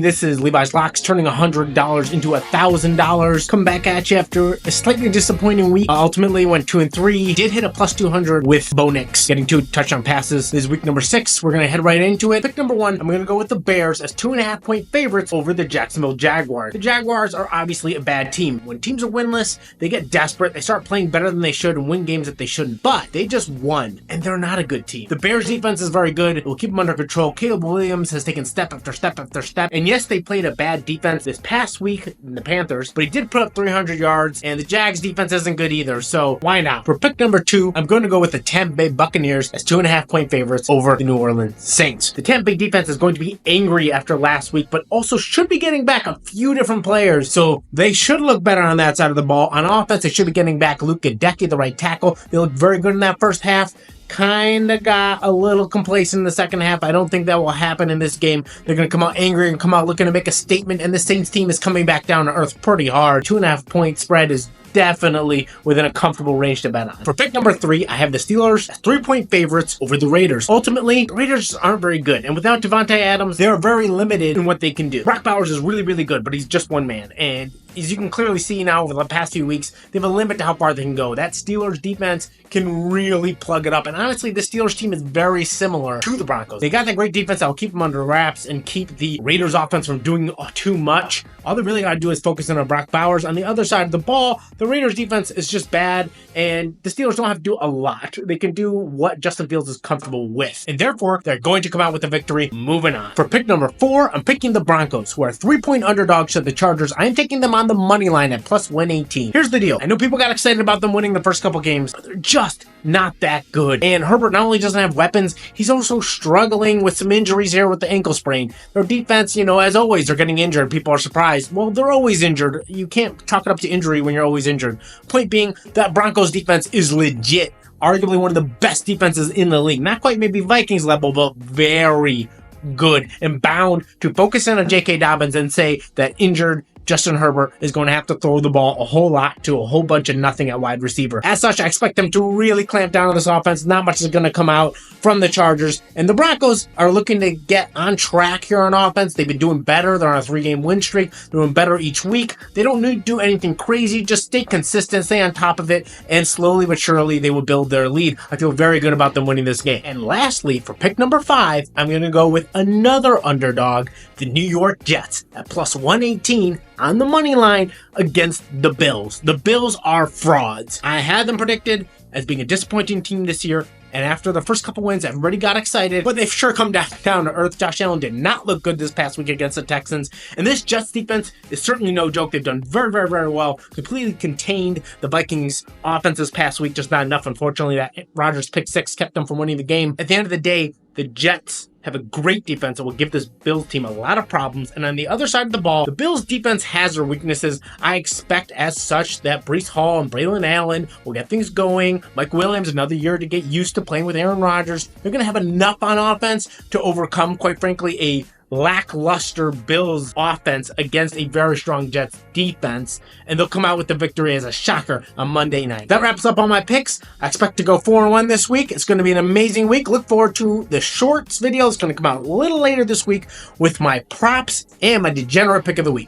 This is Levi's Locks, turning $100 into $1,000. Come back at you after a slightly disappointing week. Ultimately went 2-3. Did hit a plus 200 with Bo Nix, getting 2 touchdown passes. This is week number 6. We're going to head right into it. Pick number 1, I'm going to go with the Bears as 2.5-point favorites over the Jacksonville Jaguars. The Jaguars are obviously a bad team. When teams are winless, they get desperate. They start playing better than they should and win games that they shouldn't. But they just won, and they're not a good team. The Bears defense is very good. It will keep them under control. Caleb Williams has taken step after step after step. And yes, they played a bad defense this past week in the Panthers, but he did put up 300 yards, and the Jags defense isn't good either, so why not? For pick number 2, I'm going to go with the Tampa Bay Buccaneers as 2.5-point favorites over the New Orleans Saints. The Tampa Bay defense is going to be angry after last week, but also should be getting back a few different players, so they should look better on that side of the ball. On offense, they should be getting back Luke Gadecki, the right tackle. They looked very good in that first half. Kinda got a little complacent in the second half. I don't think that will happen in this game. They're going to come out angry and come out looking to make a statement, and the Saints team is coming back down to earth pretty hard. 2.5-point spread is definitely within a comfortable range to bet on. For pick number 3, I have the Steelers as 3-point favorites over the Raiders. Ultimately, the Raiders aren't very good, and without Devontae Adams, they're very limited in what they can do. Brock Bowers is really good, but he's just one man, and as you can clearly see now over the past few weeks, they have a limit to how far they can go. That Steelers defense can really plug it up, and honestly, the Steelers team is very similar to the Broncos. They got that great defense that will keep them under wraps and keep the Raiders offense from doing too much. All they really got to do is focus in on Brock Bowers. On the other side of the ball, the Raiders defense is just bad, and the Steelers don't have to do a lot. They can do what Justin Fields is comfortable with, and therefore, they're going to come out with a victory. Moving on. For pick number 4, I'm picking the Broncos, who are 3-point underdogs to the Chargers. I'm taking them on the money line at plus 118. Here's the deal. I know people got excited about them winning the first couple games, but they're just not that good. And Herbert not only doesn't have weapons, he's also struggling with some injuries here with the ankle sprain. Their defense, as always, they're getting injured. People are surprised. Well, they're always injured. You can't chalk it up to injury when you're always injured. Point being, that Broncos defense is legit. Arguably one of the best defenses in the league. Not quite maybe Vikings level, but very good, and bound to focus in on J.K. Dobbins and say that injured Justin Herbert is going to have to throw the ball a whole lot to a whole bunch of nothing at wide receiver. As such, I expect them to really clamp down on this offense. Not much is going to come out from the Chargers. And the Broncos are looking to get on track here on offense. They've been doing better. They're on a 3-game win streak. They're doing better each week. They don't need to do anything crazy. Just stay consistent, stay on top of it, and slowly but surely they will build their lead. I feel very good about them winning this game. And lastly, for pick number 5, I'm going to go with another underdog, the New York Jets, at plus 118 on the money line against the Bills. The Bills are frauds. I had them predicted as being a disappointing team this year, and after the first couple wins, everybody got excited, but they've sure come down to earth. Josh Allen did not look good this past week against the Texans, and this Jets defense is certainly no joke. They've done very well, completely contained the Vikings offense this past week, just not enough. Unfortunately, that Rodgers pick 6 kept them from winning the game. At the end of the day, the Jets have a great defense that will give this Bills team a lot of problems. And on the other side of the ball, the Bills defense has their weaknesses. I expect as such that Breece Hall and Braylon Allen will get things going. Mike Williams, another year to get used to playing with Aaron Rodgers. They're going to have enough on offense to overcome, quite frankly, a lackluster Bills offense against a very strong Jets defense, and they'll come out with the victory as a shocker on Monday night. That wraps up all my picks. I expect to go 4-1 this week. It's going to be an amazing week. Look forward to the shorts video. It's going to come out a little later this week with my props and my degenerate pick of the week.